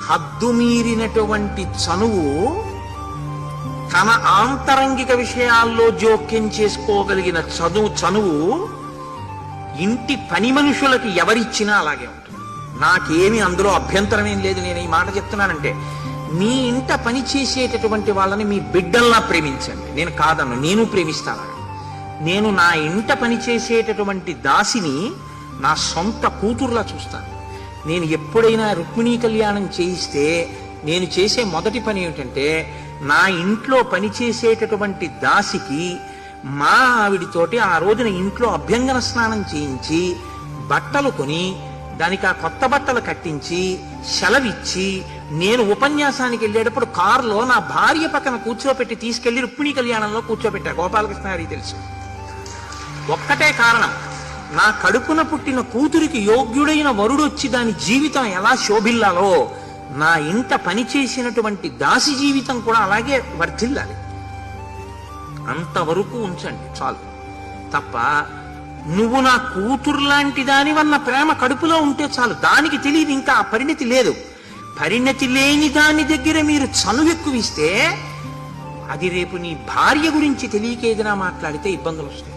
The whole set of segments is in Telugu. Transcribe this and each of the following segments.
హద్దుమీరినటువంటి చనువు, తన ఆంతరంగిక విషయాల్లో జోక్యం చేసుకోగలిగిన చనువు ఇంటి పని మనుషులకి ఎవరిచ్చినా అలాగే ఉంటుంది. నాకేమి అందులో అభ్యంతరమేం లేదు. నేను ఈ మాట చెప్తున్నానంటే, మీ ఇంట పని చేసేటటువంటి వాళ్ళని మీ బిడ్డల్లా ప్రేమించండి. నేను కాదన్ను, నేను ప్రేమిస్తాను. నేను నా ఇంట పని చేసేటటువంటి దాసిని నా సొంత కూతుర్లా చూస్తాను. నేను ఎప్పుడైనా రుక్మిణీ కళ్యాణం చేయిస్తే నేను చేసే మొదటి పని ఏమిటంటే, నా ఇంట్లో పనిచేసేటటువంటి దాసికి మా ఆవిడితోటి ఆ రోజున ఇంట్లో అభ్యంగన స్నానం చేయించి బట్టలు కొని దానికి ఆ కొత్త బట్టలు కట్టించి సెలవిచ్చి, నేను ఉపన్యాసానికి వెళ్ళేటప్పుడు కారులో నా భార్య పక్కన కూర్చోపెట్టి తీసుకెళ్లి రుక్మిణీ కళ్యాణంలో కూర్చోబెట్టా. గోపాలకృష్ణ గారికి తెలుసు. ఒక్కటే కారణం, నా కడుపున పుట్టిన కూతురికి యోగ్యుడైన వరుడు వచ్చి దాని జీవితం ఎలా శోభిల్లాలో నా ఇంట పనిచేసినటువంటి దాసి జీవితం కూడా అలాగే వర్ధిల్లాలి. అంతవరకు ఉంచండి చాలు. తప్ప నువ్వు నా కూతురు లాంటి దానివన్న ప్రేమ కడుపులో ఉంటే చాలు. దానికి తెలియదు, ఇంకా ఆ పరిణతి లేదు. పరిణతి లేని దాని దగ్గర మీరు చనువెక్కువిస్తే అది రేపు నీ భార్య గురించి తెలియక ఏదైనా మాట్లాడితే ఇబ్బందులు వస్తాయి.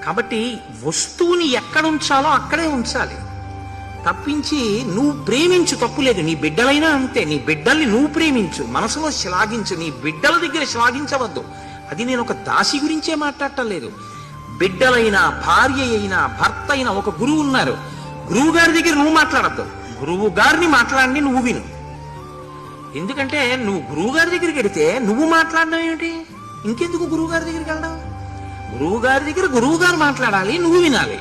కాబట్టి వస్తువుని ఎక్కడ ఉంచాలో అక్కడే ఉంచాలి. తప్పించి నువ్వు ప్రేమించు, తప్పులేదు. నీ బిడ్డలైనా అంతే. నీ బిడ్డల్ని నువ్వు ప్రేమించు, మనసులో శ్లాఘించు. నీ బిడ్డల దగ్గర శ్లాఘించవద్దు. అది నేను ఒక దాసి గురించే మాట్లాడటం లేదు. బిడ్డలైనా, భార్య అయినా, భర్త అయినా, ఒక గురువు ఉన్నారు. గురువు గారి దగ్గర నువ్వు మాట్లాడద్దు. గురువు గారిని మాట్లాడి నువ్వు విను. ఎందుకంటే నువ్వు గురువు గారి దగ్గరికి వెడితే నువ్వు మాట్లాడడం ఏమిటి? ఇంకెందుకు గురువు గారి దగ్గరికి వెళ్ళడం? గురువు గారి దగ్గర గురువు గారు మాట్లాడాలి, నువ్వు వినాలి.